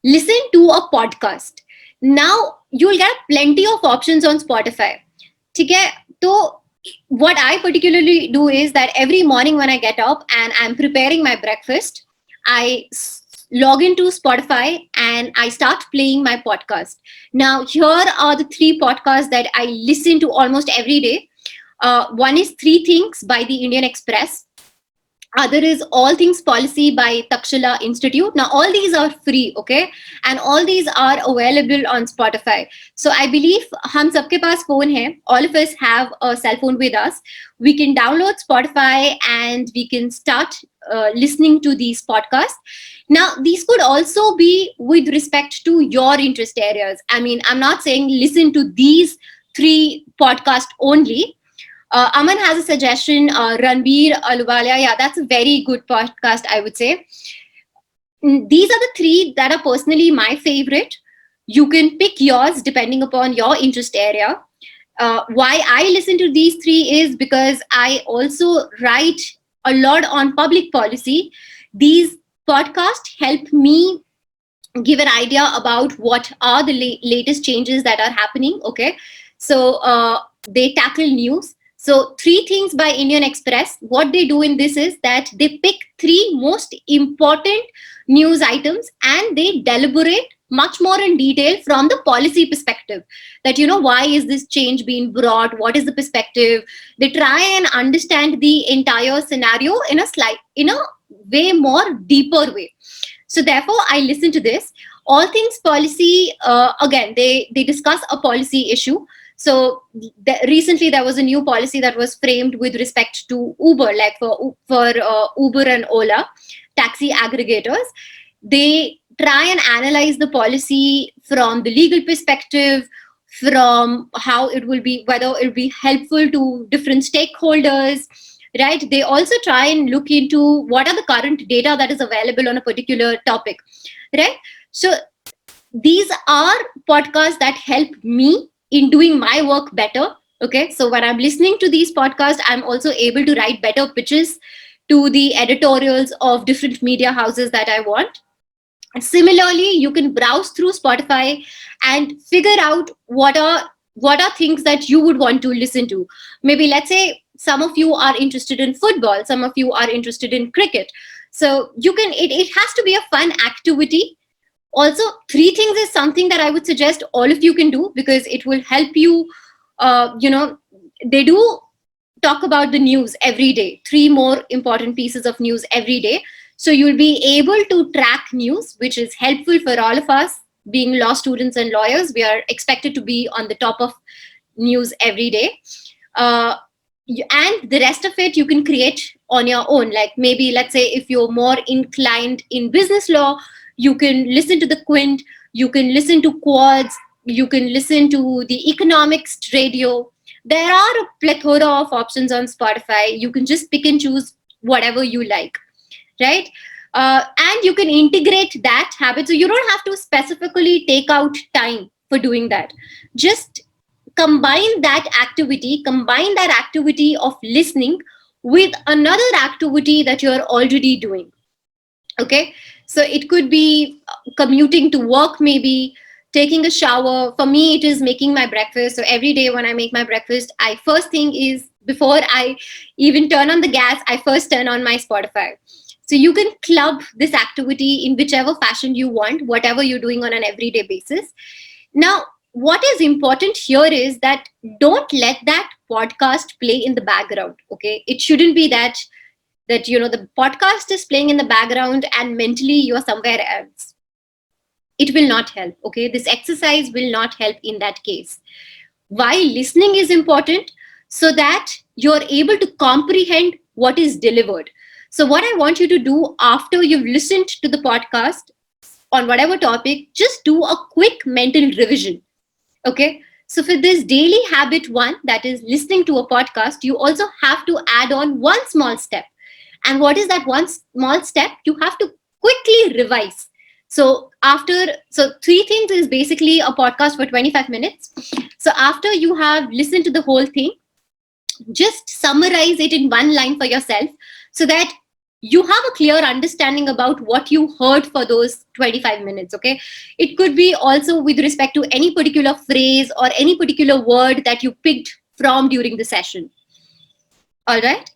listen to a podcast. Now you'll get plenty of options on Spotify. ठीक है? तो what I particularly do is that every morning when I get up and I'm preparing my breakfast, log into Spotify and I start playing my podcast. Now, here are the three podcasts that I listen to almost every day. One is Three Things by the Indian Express. Other is All Things Policy by Takshila Institute. Now, all these are free, okay? And all these are available on Spotify. So I believe hum sabke paas phone hai. All of us have a cell phone with us. We can download Spotify and we can start listening to these podcasts. Now, these could also be with respect to your interest areas. I mean, I'm not saying listen to these three podcasts only. Aman has a suggestion, Ranbir Aluwalia. Yeah, that's a very good podcast, I would say. These are the three that are personally my favorite. You can pick yours depending upon your interest area. Why I listen to these three is because I also write a lot on public policy. These podcasts help me give an idea about what are the latest changes that are happening. Okay, so they tackle news. So Three Things by Indian Express, what they do in this is that they pick three most important news items and they deliberate much more in detail from the policy perspective. That, why is this change being brought? What is the perspective? They try and understand the entire scenario in a way more deeper way. So therefore, I listen to this. All Things Policy, again, they discuss a policy issue. So recently there was a new policy that was framed with respect to Uber, like for Uber and Ola, taxi aggregators. They try and analyze the policy from the legal perspective, from how it will be, whether it will be helpful to different stakeholders, right? They also try and look into what are the current data that is available on a particular topic, right? So these are podcasts that help me in doing my work better. Okay, so when I'm listening to these podcasts, I'm also able to write better pitches to the editorials of different media houses that I want. Similarly, you can browse through Spotify and figure out what are things that you would want to listen to. Maybe let's say some of you are interested in football, some of you are interested in cricket. So you can, it has to be a fun activity. Also, Three Things is something that I would suggest all of you can do because it will help you. They do talk about the news every day, three more important pieces of news every day. So you'll be able to track news, which is helpful for all of us. Being law students and lawyers, we are expected to be on the top of news every day. And the rest of it you can create on your own. Like maybe, let's say, if you're more inclined in business law, you can listen to the Quint, you can listen to Quads, you can listen to the Economics Radio. There are a plethora of options on Spotify. You can just pick and choose whatever you like, right? And you can integrate that habit. So you don't have to specifically take out time for doing that. Just combine that activity of listening with another activity that you're already doing. Okay, so it could be commuting to work, maybe taking a shower. For me, it is making my breakfast. So every day when I make my breakfast, I first thing is, before I even turn on the gas, I first turn on my Spotify. So you can club this activity in whichever fashion you want, whatever you're doing on an everyday basis. Now, what is important here is that don't let that podcast play in the background. Okay, it shouldn't be that the podcast is playing in the background and mentally you're somewhere else. It will not help. Okay, this exercise will not help in that case. Why listening is important? So that you're able to comprehend what is delivered. So what I want you to do after you've listened to the podcast on whatever topic, just do a quick mental revision. Okay, so for this daily habit one, that is listening to a podcast, you also have to add on one small step. And what is that one small step? You have to quickly revise. So Three Things is basically a podcast for 25 minutes. So after you have listened to the whole thing, just summarize it in one line for yourself so that you have a clear understanding about what you heard for those 25 minutes. Okay, it could be also with respect to any particular phrase or any particular word that you picked from during the session. All right,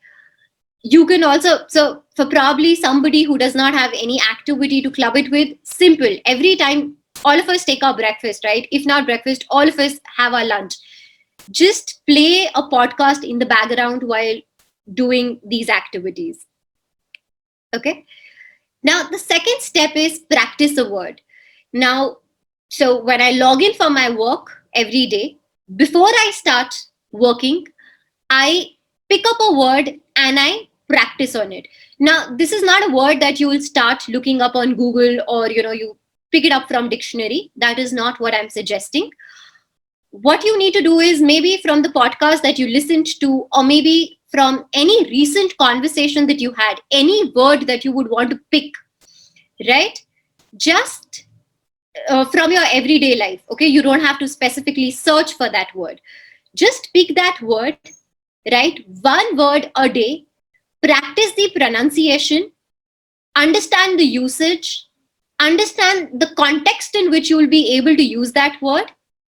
you can also, so for probably somebody who does not have any activity to club it with, simple, every time all of us take our breakfast, right? If not breakfast, all of us have our lunch, just play a podcast in the background while doing these activities. Okay, now the second step is practice a word. Now, so when I log in for my work every day, before I start working, I pick up a word and I practice on it. Now, this is not a word that you will start looking up on Google, or you pick it up from dictionary. That is not what I'm suggesting. What you need to do is, maybe from the podcast that you listened to, or maybe from any recent conversation that you had, any word that you would want to pick, right? Just from your everyday life. Okay, you don't have to specifically search for that word. Just pick that word, right? One word a day, practice the pronunciation, understand the usage, understand the context in which you will be able to use that word,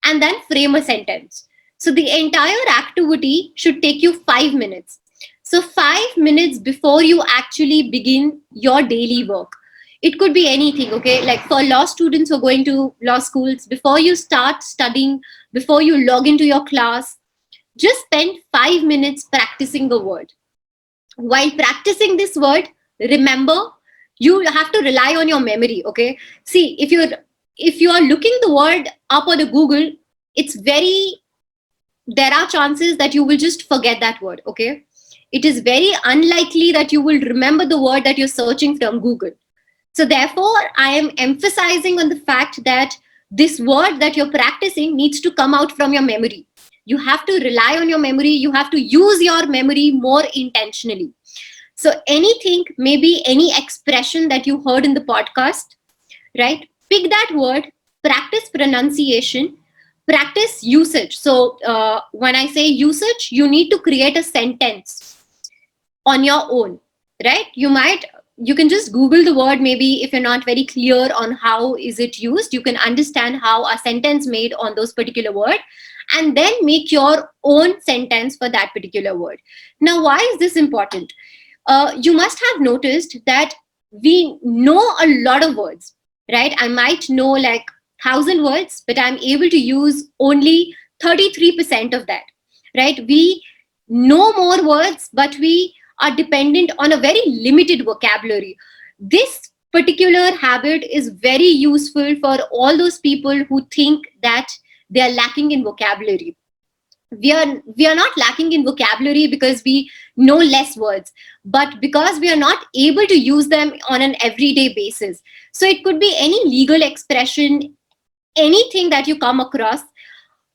and then frame a sentence. So the entire activity should take you 5 minutes. So 5 minutes before you actually begin your daily work. It could be anything, okay? Like for law students who are going to law schools, before you start studying, before you log into your class, just spend 5 minutes practicing the word. While practicing this word, remember, you have to rely on your memory. Okay, see, if you are looking the word up on the Google, it's very, there are chances that you will just forget that word. Okay, it is very unlikely that you will remember the word that you're searching from Google. So therefore, I am emphasizing on the fact that this word that you're practicing needs to come out from your memory. You have to rely on your memory. You have to use your memory more intentionally. So anything, maybe any expression that you heard in the podcast, right? Pick that word, practice pronunciation, practice usage. So when I say usage, you need to create a sentence on your own, right? You can just Google the word. Maybe if you're not very clear on how is it used, you can understand how a sentence made on those particular word, and then make your own sentence for that particular word. Now, why is this important? You must have noticed that we know a lot of words, right? I might know like 1,000 words, but I'm able to use only 33% of that, right? We know more words, but we are dependent on a very limited vocabulary. This particular habit is very useful for all those people who think that they are lacking in vocabulary. We are not lacking in vocabulary because we know less words, but because we are not able to use them on an everyday basis. So it could be any legal expression, anything that you come across.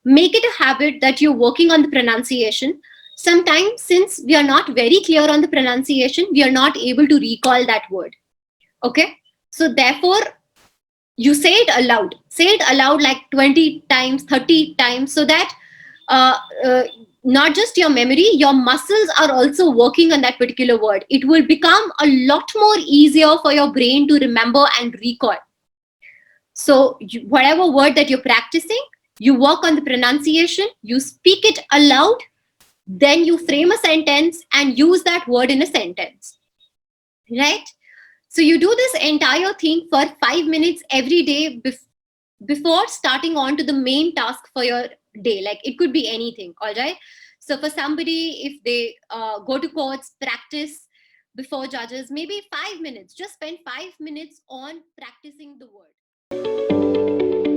Make it a habit that you're working on the pronunciation. Sometimes, since we are not very clear on the pronunciation, we are not able to recall that word. Okay, so therefore, you say it aloud like 20 times, 30 times, so that uh, uh, not just your memory, your muscles are also working on that particular word. It will become a lot more easier for your brain to remember and recall. So whatever word that you're practicing, you work on the pronunciation, you speak it aloud, then you frame a sentence and use that word in a sentence, right? So you do this entire thing for 5 minutes every day before starting on to the main task for your day. Like it could be anything. All right, so for somebody, if they go to courts, practice before judges, maybe 5 minutes, just spend 5 minutes on practicing the word.